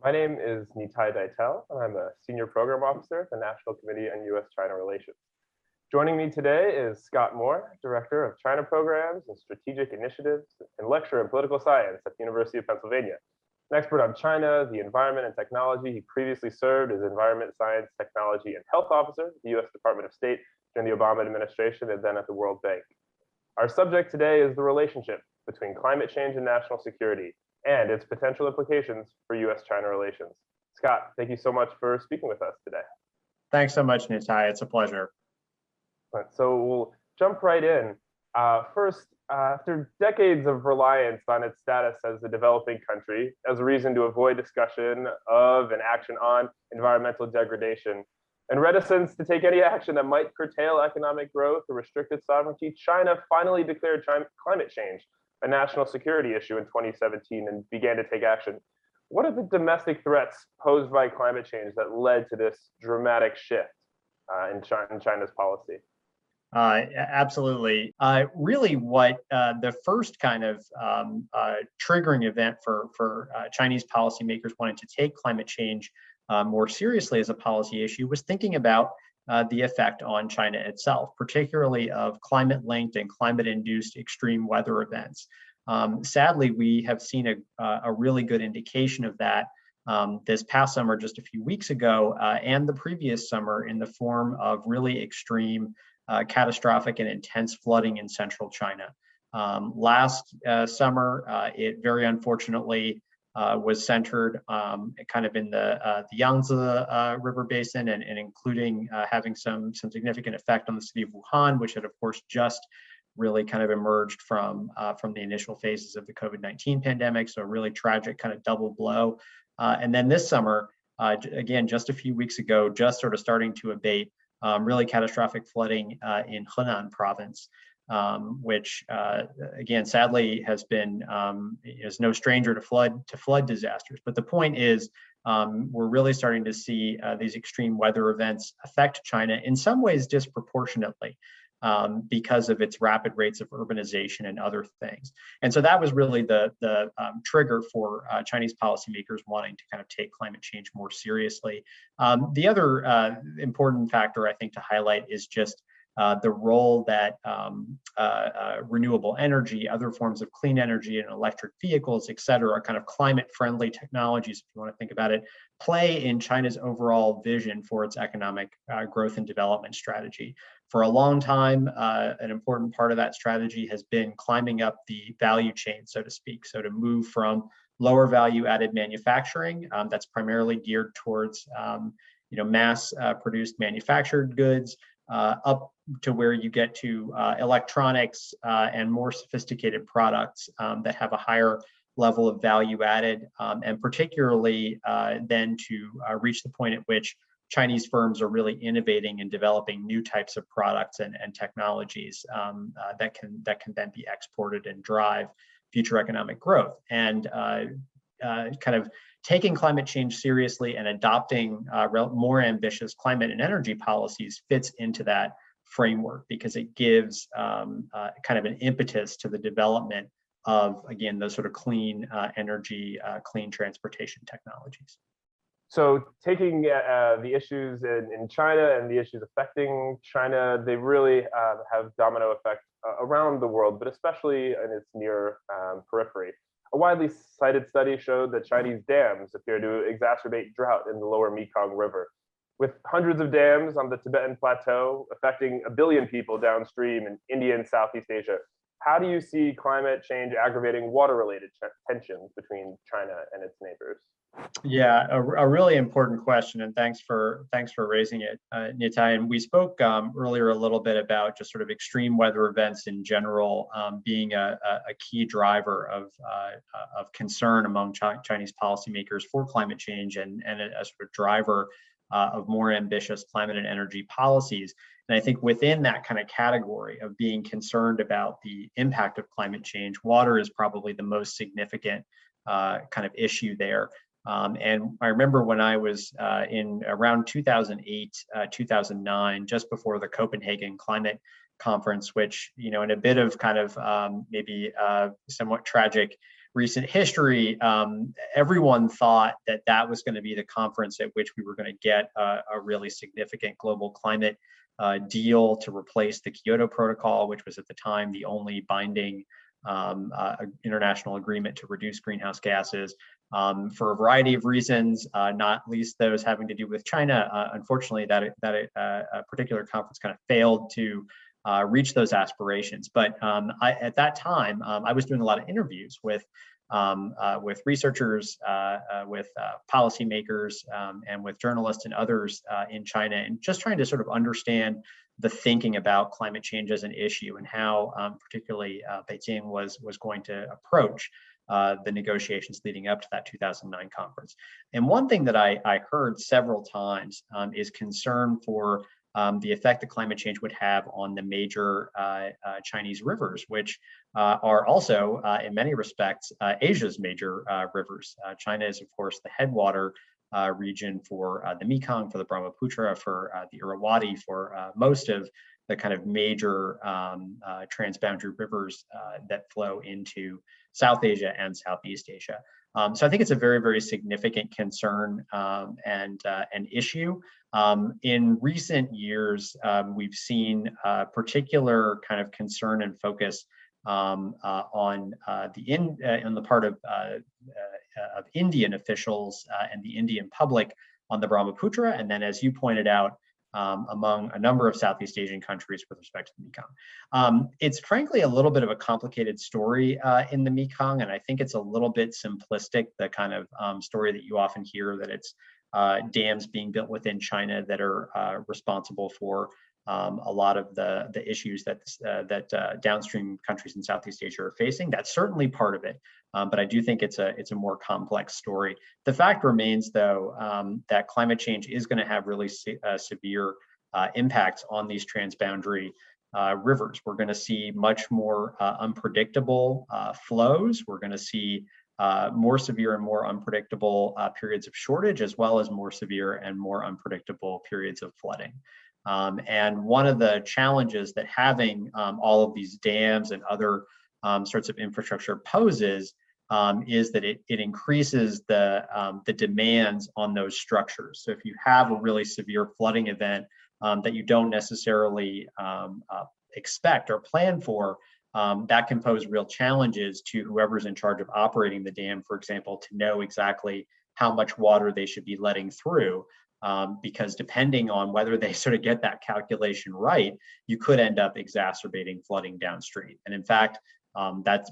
My name is Nitai Daitel, and I'm a Senior Program Officer at the National Committee on U.S.-China Relations. Joining me today is Scott Moore, Director of China Programs and Strategic Initiatives and Lecturer in Political Science at the University of Pennsylvania. An expert on China, the environment, and technology, he previously served as Environment, Science, Technology, and Health Officer at the U.S. Department of State during the Obama administration and then at the World Bank. Our subject today is the relationship between climate change and national security, and its potential implications for U.S.-China relations. Scott, thank you so much for speaking with us today. Thanks so much, Nitai. It's a pleasure. So we'll jump right in. First, after decades of reliance on its status as a developing country as a reason to avoid discussion of and action on environmental degradation, and reticence to take any action that might curtail economic growth or restrict its sovereignty, China finally declared climate change a national security issue in 2017 and began to take action. What are the domestic threats posed by climate change that led to this dramatic shift in China's policy? Absolutely. Really, what the first kind of triggering event for Chinese policymakers wanting to take climate change more seriously as a policy issue was thinking about the effect on China itself, particularly of climate-linked and climate-induced extreme weather events. Sadly, we have seen a really good indication of that this past summer, just a few weeks ago, and the previous summer in the form of really extreme, catastrophic and intense flooding in central China. Last summer, it very unfortunately was centered kind of in the Yangtze River Basin and including having some significant effect on the city of Wuhan, which had of course just really kind of emerged from the initial phases of the COVID-19 pandemic. So a really tragic kind of double blow. And then this summer, again, just a few weeks ago, just sort of starting to abate really catastrophic flooding in Henan province. Which again, sadly, has been is no stranger to flood disasters. But the point is, we're really starting to see these extreme weather events affect China in some ways disproportionately because of its rapid rates of urbanization and other things. And so that was really the trigger for Chinese policymakers wanting to kind of take climate change more seriously. The other important factor I think to highlight is just the role that renewable energy, other forms of clean energy and electric vehicles, et cetera, kind of climate-friendly technologies, if you want to think about it, play in China's overall vision for its economic growth and development strategy. For a long time, an important part of that strategy has been climbing up the value chain, so to speak. So to move from lower value added manufacturing that's primarily geared towards mass produced manufactured goods, up to where you get to electronics and more sophisticated products that have a higher level of value added, and particularly then to reach the point at which Chinese firms are really innovating and developing new types of products and technologies that can then be exported and drive future economic growth. And kind of taking climate change seriously and adopting more ambitious climate and energy policies fits into that framework because it gives kind of an impetus to the development of, again, those sort of clean energy, clean transportation technologies. So taking the issues in China and the issues affecting China, they really have domino effect around the world, but especially in its near periphery. A widely cited study showed that Chinese dams appear to exacerbate drought in the lower Mekong River, with hundreds of dams on the Tibetan Plateau affecting 1 billion people downstream in India and Southeast Asia. How do you see climate change aggravating water-related tensions between China and its neighbors? Yeah, a really important question, and thanks for raising it, Nitai. And we spoke earlier a little bit about just sort of extreme weather events in general being a key driver of concern among Chinese policymakers for climate change and a sort of driver of more ambitious climate and energy policies. And I think within that kind of category of being concerned about the impact of climate change, water is probably the most significant kind of issue there. And I remember when I was in around 2008, 2009, just before the Copenhagen Climate Conference, which, in a bit of kind of maybe somewhat tragic recent history, everyone thought that that was going to be the conference at which we were going to get a really significant global climate deal to replace the Kyoto Protocol, which was at the time the only binding international agreement to reduce greenhouse gases. For a variety of reasons, not least those having to do with China. Unfortunately, that particular conference kind of failed to reach those aspirations. But at that time, I was doing a lot of interviews with researchers, with policymakers, and with journalists and others in China, and just trying to sort of understand the thinking about climate change as an issue and how particularly Beijing was going to approach the negotiations leading up to that 2009 conference. And one thing that I heard several times is concern for the effect that climate change would have on the major Chinese rivers, which are also, in many respects, Asia's major rivers. China is, of course, the headwater region for the Mekong, for the Brahmaputra, for the Irrawaddy, for most of the kind of major transboundary rivers that flow into South Asia and Southeast Asia. So I think it's a very, very significant concern and an issue. In recent years, we've seen particular kind of concern and focus on the part of Indian officials and the Indian public on the Brahmaputra, and then, as you pointed out, among a number of Southeast Asian countries with respect to the Mekong. It's frankly a little bit of a complicated story in the Mekong, and I think it's a little bit simplistic, the kind of story that you often hear, that it's dams being built within China that are responsible for a lot of the issues that downstream countries in Southeast Asia are facing. That's certainly part of it, but I do think it's a more complex story. The fact remains, though, that climate change is going to have really severe impacts on these transboundary rivers. We're going to see much more unpredictable flows. We're going to see more severe and more unpredictable periods of shortage, as well as more severe and more unpredictable periods of flooding. And one of the challenges that having all of these dams and other sorts of infrastructure poses is that it increases the demands on those structures. So if you have a really severe flooding event that you don't necessarily expect or plan for, that can pose real challenges to whoever's in charge of operating the dam, for example, to know exactly how much water they should be letting through. Because depending on whether they sort of get that calculation right, you could end up exacerbating flooding downstream. And in fact,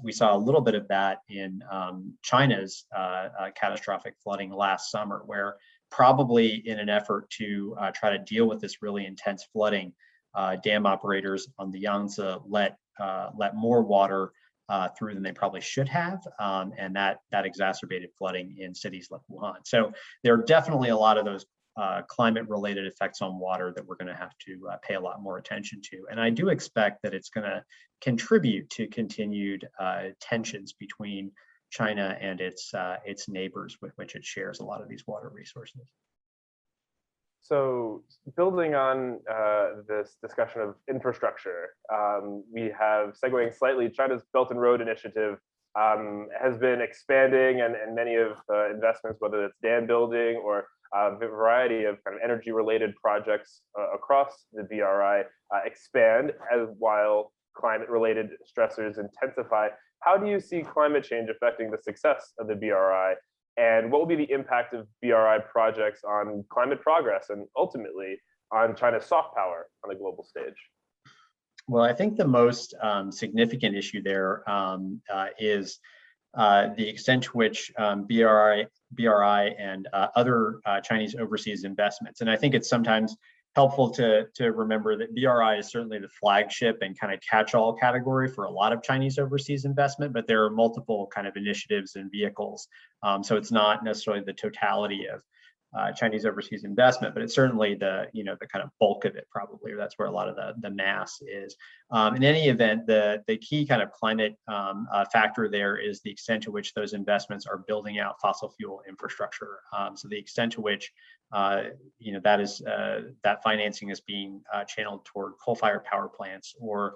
we saw a little bit of that in China's catastrophic flooding last summer, where probably in an effort to try to deal with this really intense flooding, dam operators on the Yangtze let more water through than they probably should have, and that exacerbated flooding in cities like Wuhan. So there are definitely a lot of those climate-related effects on water that we're going to have to pay a lot more attention to. And I do expect that it's going to contribute to continued tensions between China and its neighbors with which it shares a lot of these water resources. So building on this discussion of infrastructure, we have, segueing slightly, China's Belt and Road Initiative has been expanding, and many of investments, whether it's dam building or a variety of kind of energy-related projects across the BRI expand while climate-related stressors intensify. How do you see climate change affecting the success of the BRI? And what will be the impact of BRI projects on climate progress and ultimately on China's soft power on the global stage? Well, I think the most significant issue there is the extent to which BRI and other Chinese overseas investments. And I think it's sometimes helpful to remember that BRI is certainly the flagship and kind of catch-all category for a lot of Chinese overseas investment, but there are multiple kind of initiatives and vehicles. So it's not necessarily the totality of Chinese overseas investment, but it's certainly the kind of bulk of it, probably, or that's where a lot of the mass is. In any event, the key kind of climate factor there is the extent to which those investments are building out fossil fuel infrastructure. So the extent to which that financing is being channeled toward coal-fired power plants or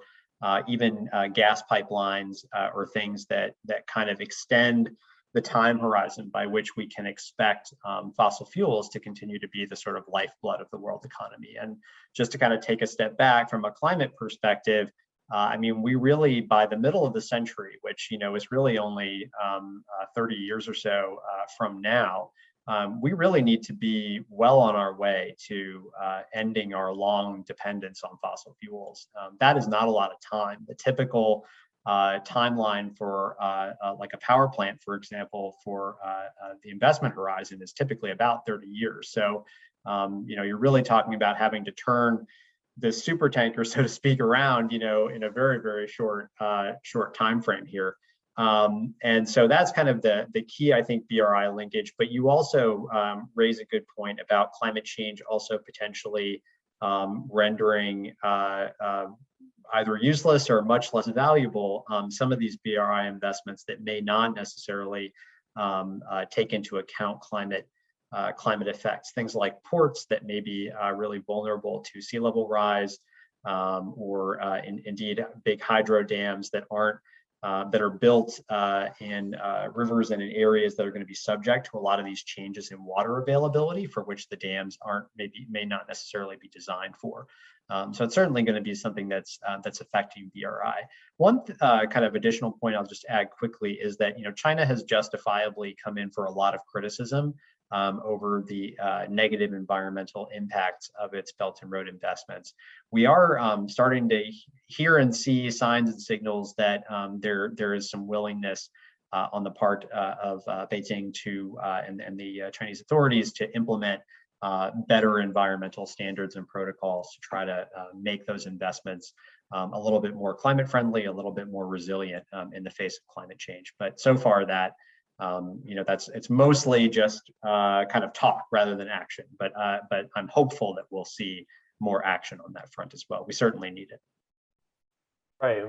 even gas pipelines or things that kind of extend the time horizon by which we can expect fossil fuels to continue to be the sort of lifeblood of the world economy. And just to kind of take a step back from a climate perspective, I mean, we really, by the middle of the century, which, is really only 30 years or so from now, we really need to be well on our way to ending our long dependence on fossil fuels. That is not a lot of time. The typical timeline for like a power plant, for example, for the investment horizon is typically about 30 years. So, you're really talking about having to turn the super tanker, so to speak, around, in a very, very short time frame here. And so that's kind of the key, I think, BRI linkage. But you also raise a good point about climate change also potentially rendering either useless or much less valuable some of these BRI investments that may not necessarily take into account climate effects, things like ports that may be really vulnerable to sea level rise, or indeed big hydro dams that are built in rivers and in areas that are going to be subject to a lot of these changes in water availability, for which the dams may not necessarily be designed for. So it's certainly going to be something that's affecting BRI. One kind of additional point I'll just add quickly is that China has justifiably come in for a lot of criticism over the negative environmental impacts of its Belt and Road investments. We are starting to hear and see signs and signals that there is some willingness on the part of Beijing and the Chinese authorities to implement better environmental standards and protocols to try to make those investments a little bit more climate friendly, a little bit more resilient in the face of climate change. But so far that it's mostly just kind of talk rather than action. But I'm hopeful that we'll see more action on that front as well. We certainly need it. Right.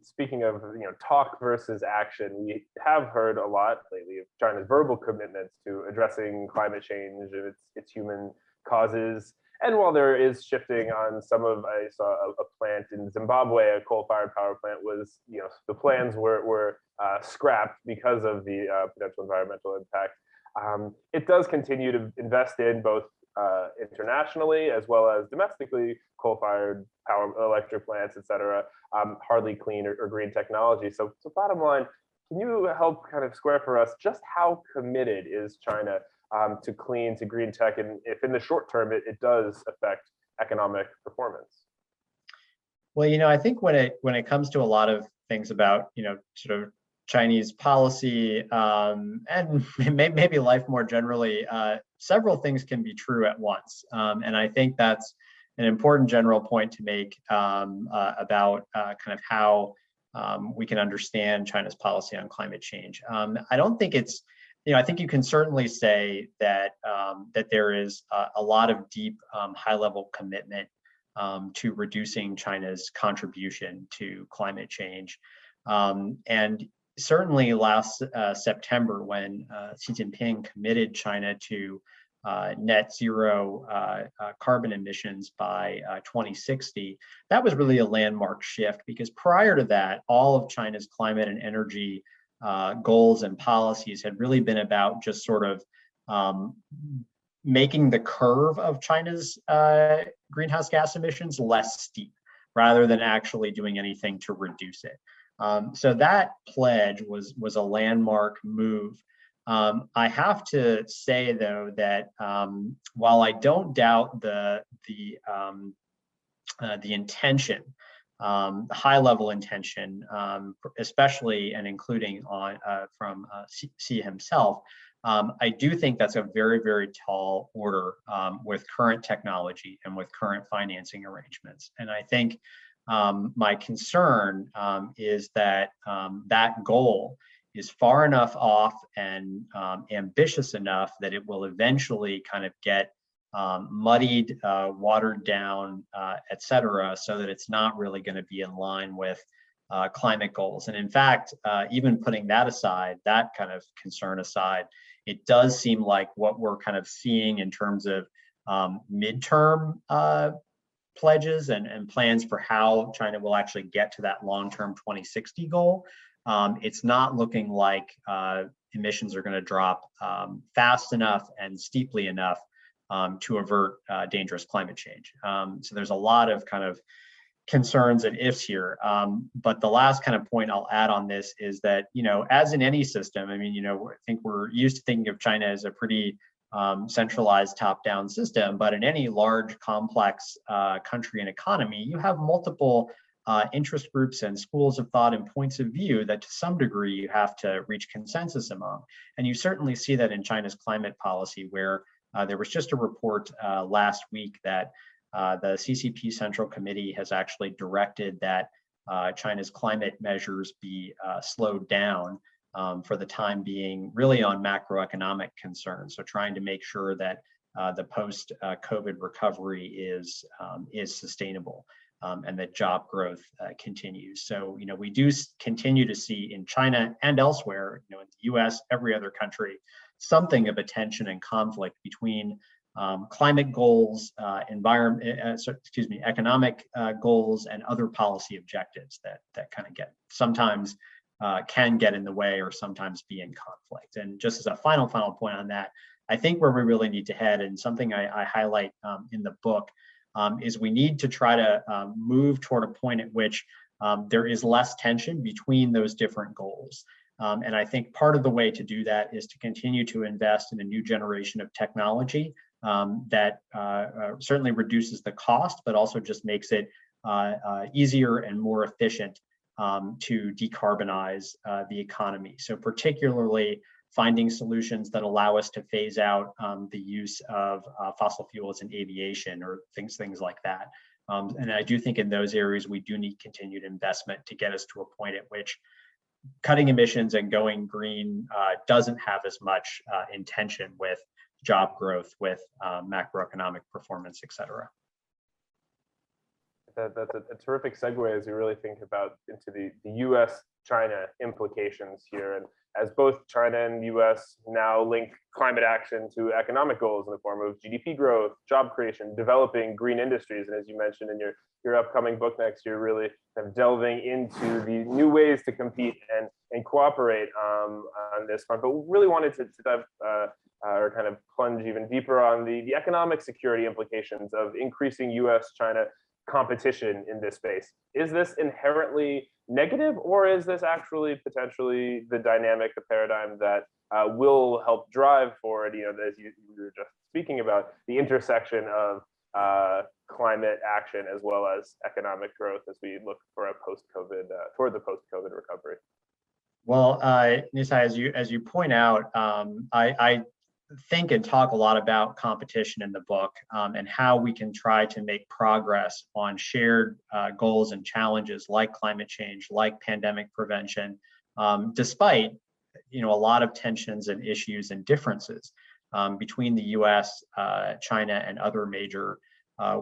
Speaking of talk versus action, we have heard a lot lately of China's verbal commitments to addressing climate change and its human causes. And while there is shifting on I saw a plant in Zimbabwe, a coal-fired power plant was, the plans were scrapped because of the potential environmental impact. It does continue to invest in both internationally as well as domestically coal-fired power electric plants, et cetera, hardly clean or green technology. So bottom line, can you help kind of square for us just how committed is China to green tech, and if in the short term it does affect economic performance? Well, I think when it comes to a lot of things about sort of Chinese policy and maybe life more generally, several things can be true at once, and I think that's an important general point to make about kind of how we can understand China's policy on climate change. I don't think it's I think you can certainly say that there is a lot of deep, high-level commitment to reducing China's contribution to climate change. And certainly last September, when Xi Jinping committed China to net zero carbon emissions by 2060, that was really a landmark shift, because prior to that, all of China's climate and energy goals and policies had really been about just sort of making the curve of China's greenhouse gas emissions less steep, rather than actually doing anything to reduce it. So that pledge was a landmark move. I have to say, though, that while I don't doubt the intention, the high-level intention, especially and including from Xi himself, I do think that's a very, very tall order with current technology and with current financing arrangements. And I think my concern is that that goal is far enough off and ambitious enough that it will eventually kind of get muddied, watered down, et cetera, so that it's not really going to be in line with climate goals. And in fact, even putting that aside, that kind of concern aside, it does seem like what we're kind of seeing in terms of midterm pledges and plans for how China will actually get to that long-term 2060 goal, it's not looking like emissions are going to drop fast enough and steeply enough to avert dangerous climate change. So there's a lot of kind of concerns and ifs here. But the last kind of point I'll add on this is that, as in any system, I mean, I think we're used to thinking of China as a pretty centralized top-down system, but in any large, complex country and economy, you have multiple interest groups and schools of thought and points of view that to some degree you have to reach consensus among. And you certainly see that in China's climate policy, where there was just a report last week that the CCP Central Committee has actually directed that China's climate measures be slowed down for the time being, really on macroeconomic concerns. So trying to make sure that the post-COVID recovery is sustainable and that job growth continues. So, we do continue to see in China and elsewhere, in the US, every other country, something of a tension and conflict between climate goals, economic goals, and other policy objectives that kind of sometimes can get in the way or sometimes be in conflict. And just as a final point on that, I think where we really need to head, and something I highlight in the book, is we need to try to move toward a point at which there is less tension between those different goals. And I think part of the way to do that is to continue to invest in a new generation of technology that certainly reduces the cost, but also just makes it easier and more efficient to decarbonize the economy. So particularly finding solutions that allow us to phase out the use of fossil fuels in aviation or things like that. And I do think in those areas, we do need continued investment to get us to a point at which cutting emissions and going green doesn't have as much intention with job growth, with macroeconomic performance, et cetera. That's a terrific segue as we really think about into the US-China implications here. And as both China and the US now link climate action to economic goals in the form of GDP growth, job creation, developing green industries. And as you mentioned in your upcoming book next year, really kind of delving into the new ways to compete and cooperate on this front. But we really wanted to dive or kind of plunge even deeper on the economic security implications of increasing US-China competition in this space. Is this inherently negative, or is this actually potentially the dynamic, the paradigm that will help drive forward, as you were just speaking about, the intersection of climate action as well as economic growth as we look for a post-COVID, toward the post-COVID recovery? Well, Nisai, as you point out, I think and talk a lot about competition in the book and how we can try to make progress on shared goals and challenges like climate change, like pandemic prevention, despite a lot of tensions and issues and differences between the US, China, and other major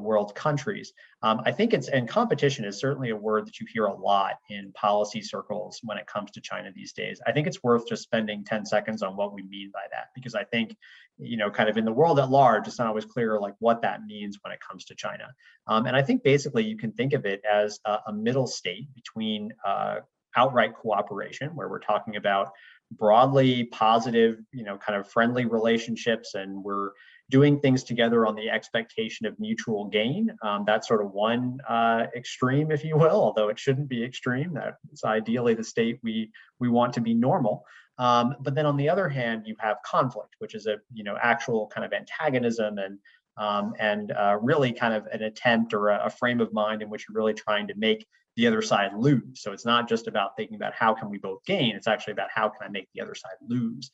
world countries. I think and competition is certainly a word that you hear a lot in policy circles when it comes to China these days. I think it's worth just spending 10 seconds on what we mean by that, because I think, kind of in the world at large, it's not always clear like what that means when it comes to China. And I think basically you can think of it as a middle state between outright cooperation, where we're talking about broadly positive, kind of friendly relationships, and we're doing things together on the expectation of mutual gain. That's sort of one extreme, if you will, although it shouldn't be extreme. That's ideally the state we want to be normal. But then on the other hand, you have conflict, which is actual kind of antagonism and really kind of an attempt or a frame of mind in which you're really trying to make the other side lose. So it's not just about thinking about how can we both gain, it's actually about how can I make the other side lose.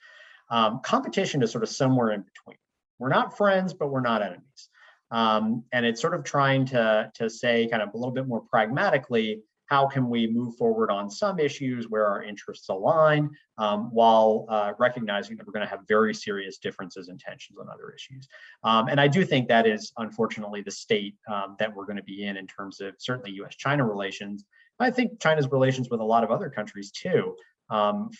Competition is sort of somewhere in between. We're not friends, but we're not enemies. And it's sort of trying to say kind of a little bit more pragmatically, how can we move forward on some issues where our interests align while recognizing that we're going to have very serious differences and tensions on other issues. And I do think that is unfortunately the state that we're going to be in terms of certainly US-China relations. I think China's relations with a lot of other countries too,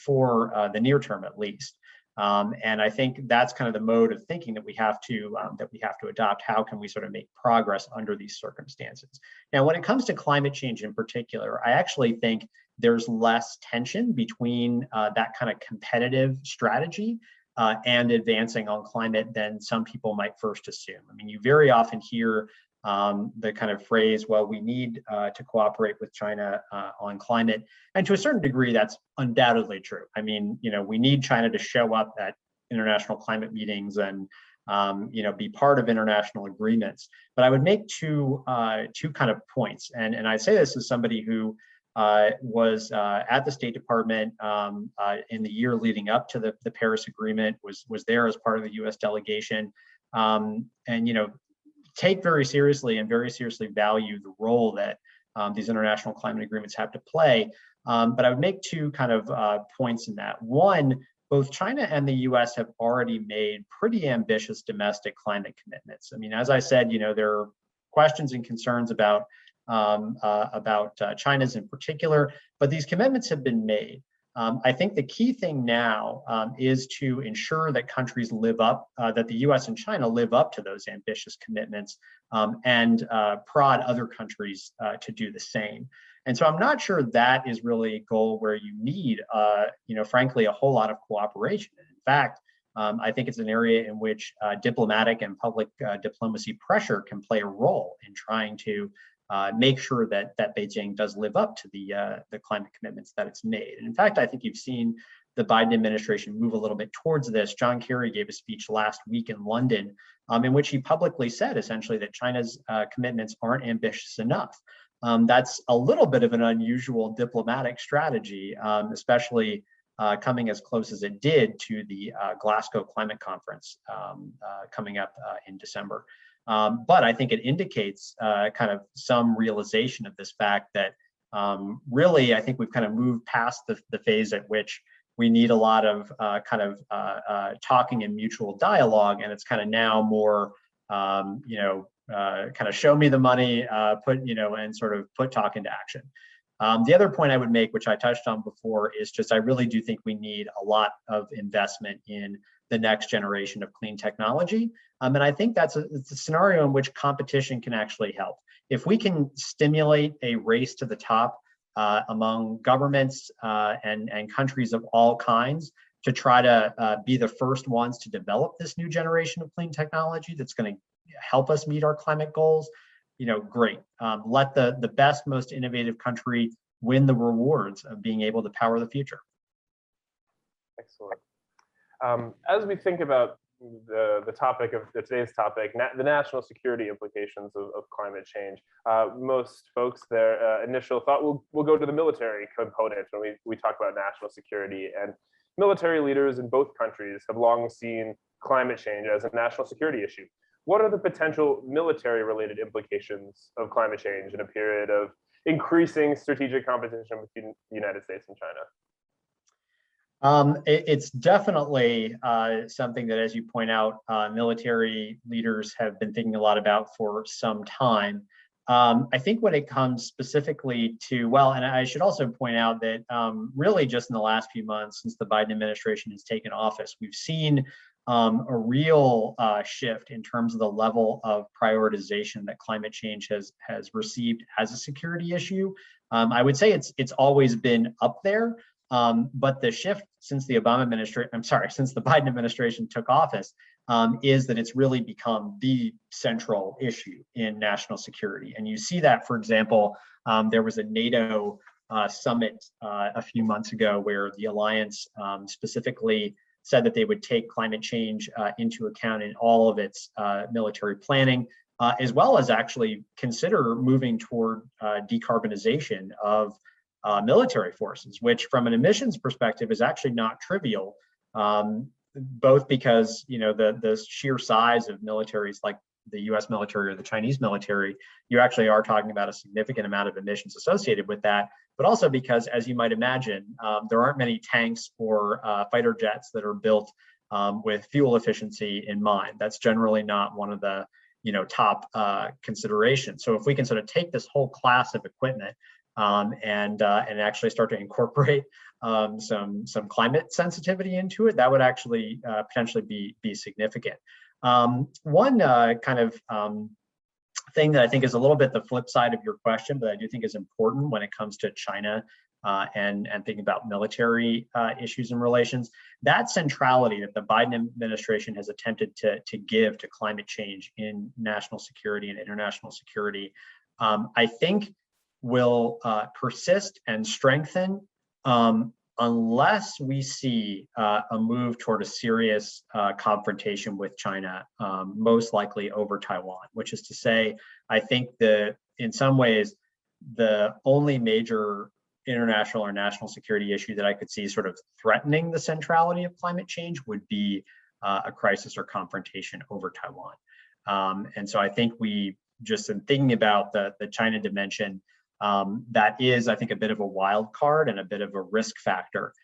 for the near term at least. And I think that's kind of the mode of thinking that we have to adopt. How can we sort of make progress under these circumstances? Now, when it comes to climate change in particular, I actually think there's less tension between that kind of competitive strategy and advancing on climate than some people might first assume. I mean, you very often hear the kind of phrase, well, we need to cooperate with China on climate. And to a certain degree, that's undoubtedly true. I mean, we need China to show up at international climate meetings and, be part of international agreements. But I would make two kind of points. And I say this as somebody who was at the State Department in the year leading up to the Paris Agreement, was there as part of the US delegation. And, take very seriously value the role that these international climate agreements have to play. But I would make two kind of points in that. One, both China and the US have already made pretty ambitious domestic climate commitments. I mean, as I said, there are questions and concerns about China's in particular, but these commitments have been made. I think the key thing now is to ensure that countries live up, that the US and China live up to those ambitious commitments and prod other countries to do the same. And so I'm not sure that is really a goal where you need, frankly, a whole lot of cooperation. In fact, I think it's an area in which diplomatic and public diplomacy pressure can play a role in trying to make sure that Beijing does live up to the climate commitments that it's made. And in fact, I think you've seen the Biden administration move a little bit towards this. John Kerry gave a speech last week in London in which he publicly said essentially that China's commitments aren't ambitious enough. That's a little bit of an unusual diplomatic strategy, especially coming as close as it did to the Glasgow Climate Conference coming up in December. But I think it indicates kind of some realization of this fact that really, I think we've kind of moved past the phase at which we need a lot of talking and mutual dialogue, and it's kind of now more, kind of show me the money, and sort of put talk into action. The other point I would make, which I touched on before, is just I really do think we need a lot of investment in the next generation of clean technology. And I think it's a scenario in which competition can actually help. If we can stimulate a race to the top among governments and countries of all kinds to try to be the first ones to develop this new generation of clean technology that's going to help us meet our climate goals, great. Let the best, most innovative country win the rewards of being able to power the future. Excellent. As we think about the topic of today's topic, the national security implications of climate change, most folks, their initial thought will go to the military component when we talk about national security. And military leaders in both countries have long seen climate change as a national security issue. What are the potential military-related implications of climate change in a period of increasing strategic competition between the United States and China? It's definitely something that, as you point out, military leaders have been thinking a lot about for some time. I think when it comes specifically to, and I should also point out that really just in the last few months since the Biden administration has taken office, we've seen a real shift in terms of the level of prioritization that climate change has received as a security issue. I would say it's always been up there. But the shift since the Biden administration took office is that it's really become the central issue in national security. And you see that, for example, there was a NATO summit a few months ago where the alliance specifically said that they would take climate change into account in all of its military planning, as well as actually consider moving toward decarbonization of military forces, which from an emissions perspective is actually not trivial, both because the sheer size of militaries like the US military or the Chinese military, you actually are talking about a significant amount of emissions associated with that, but also because, as you might imagine, there aren't many tanks or fighter jets that are built with fuel efficiency in mind. That's generally not one of the top considerations. So if we can sort of take this whole class of equipment and actually start to incorporate some climate sensitivity into it, that would actually potentially be significant. One kind of thing that I think is a little bit the flip side of your question, but I do think is important when it comes to China and thinking about military issues and relations, that centrality that the Biden administration has attempted to give to climate change in national security and international security, I think will persist and strengthen unless we see a move toward a serious confrontation with China, most likely over Taiwan, which is to say, I think in some ways, the only major international or national security issue that I could see sort of threatening the centrality of climate change would be a crisis or confrontation over Taiwan. And so I think we just in thinking about the China dimension, that is, I think, a bit of a wild card and a bit of a risk factor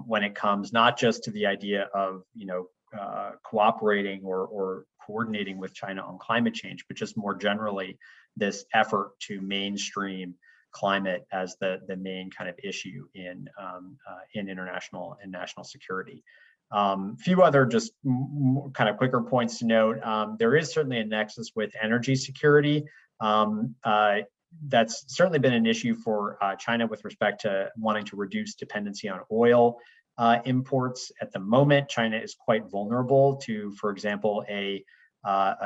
when it comes not just to the idea of cooperating or coordinating with China on climate change, but just more generally this effort to mainstream climate as the main kind of issue in international and national security. Few other just kind of quicker points to note. There is certainly a nexus with energy security. That's certainly been an issue for China with respect to wanting to reduce dependency on oil imports. At the moment, China is quite vulnerable to, for example, a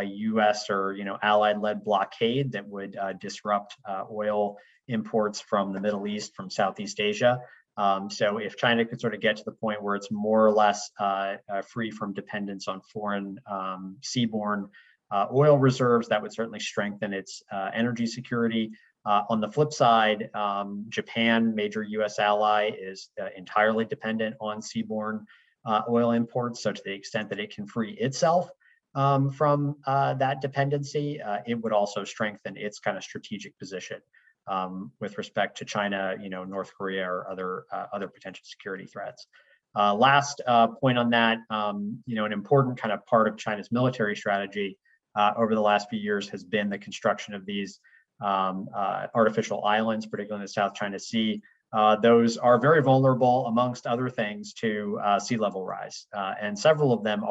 U.S. or allied-led blockade that would disrupt oil imports from the Middle East, from Southeast Asia. So if China could sort of get to the point where it's more or less free from dependence on foreign seaborne oil reserves, that would certainly strengthen its energy security. On the flip side, Japan, major U.S. ally, is entirely dependent on seaborne oil imports. So to the extent that it can free itself from that dependency, it would also strengthen its kind of strategic position with respect to China, North Korea, or other potential security threats. Last point on that, an important kind of part of China's military strategy over the last few years has been the construction of these artificial islands, particularly in the South China Sea. Those are very vulnerable, amongst other things, to sea level rise. And several of them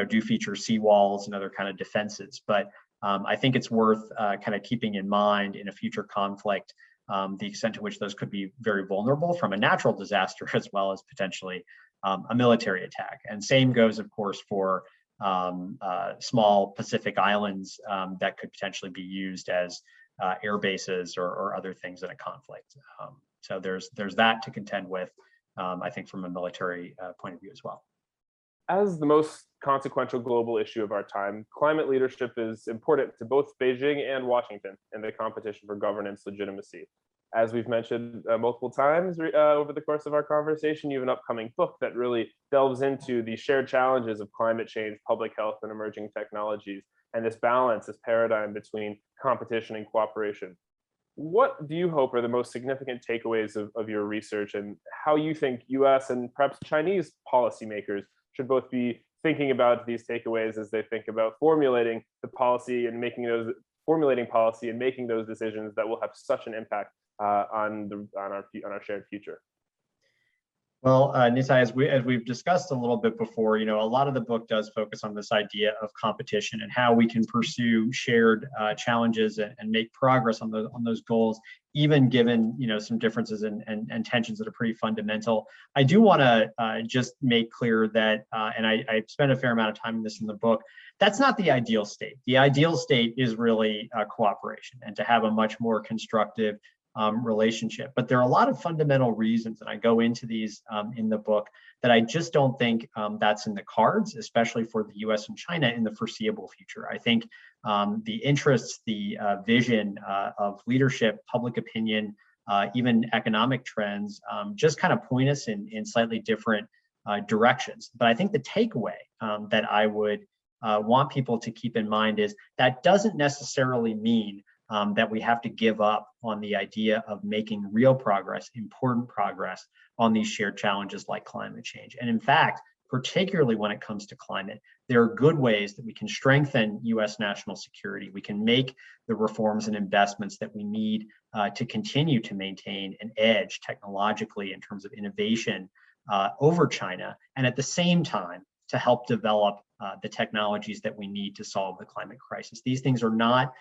do feature seawalls and other kind of defenses. But I think it's worth kind of keeping in mind in a future conflict the extent to which those could be very vulnerable from a natural disaster as well as potentially a military attack. And same goes, of course, for small Pacific islands that could potentially be used as air bases or other things in a conflict. So there's that to contend with, I think, from a military point of view as well. As the most consequential global issue of our time, climate leadership is important to both Beijing and Washington in the competition for governance legitimacy. As we've mentioned multiple times over the course of our conversation, you have an upcoming book that really delves into the shared challenges of climate change, public health, and emerging technologies, and this balance, this paradigm between competition and cooperation. What do you hope are the most significant takeaways of your research, and how you think US and perhaps Chinese policymakers should both be thinking about these takeaways as they think about formulating the policy and making those decisions that will have such an impact on our shared future? Well, Nitai, as we've discussed a little bit before, a lot of the book does focus on this idea of competition and how we can pursue shared challenges and make progress on those goals, even given some differences and tensions that are pretty fundamental. I do want to just make clear that, and I spent a fair amount of time in this in the book, that's not the ideal state. The ideal state is really cooperation and to have a much more constructive relationship. But there are a lot of fundamental reasons, and I go into these in the book, that I just don't think that's in the cards, especially for the US and China in the foreseeable future. I think the interests, the vision of leadership, public opinion, even economic trends just kind of point us in slightly different directions. But I think the takeaway that I would want people to keep in mind is that doesn't necessarily mean that we have to give up on the idea of making real progress, important progress on these shared challenges like climate change. And in fact, particularly when it comes to climate, there are good ways that we can strengthen US national security. We can make the reforms and investments that we need to continue to maintain an edge technologically in terms of innovation over China, and at the same time to help develop the technologies that we need to solve the climate crisis. These things are not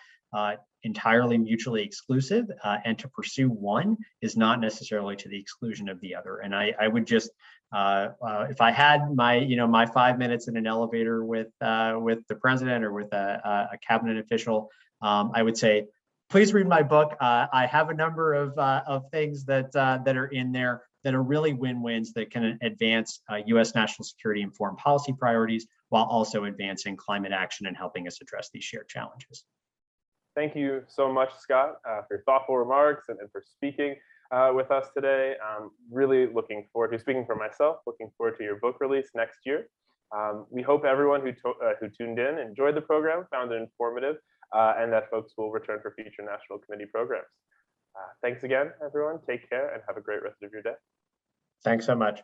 entirely mutually exclusive, and to pursue one is not necessarily to the exclusion of the other. And I would just, if I had my, my 5 minutes in an elevator with the president or with a cabinet official, I would say, please read my book. I have a number of things that are in there that are really win-wins that can advance US national security and foreign policy priorities while also advancing climate action and helping us address these shared challenges. Thank you so much, Scott, for your thoughtful remarks and for speaking with us today. I'm really looking forward to speaking for myself, looking forward to your book release next year. We hope everyone who tuned in enjoyed the program, found it informative, and that folks will return for future National Committee programs. Thanks again, everyone. Take care and have a great rest of your day. Thanks so much.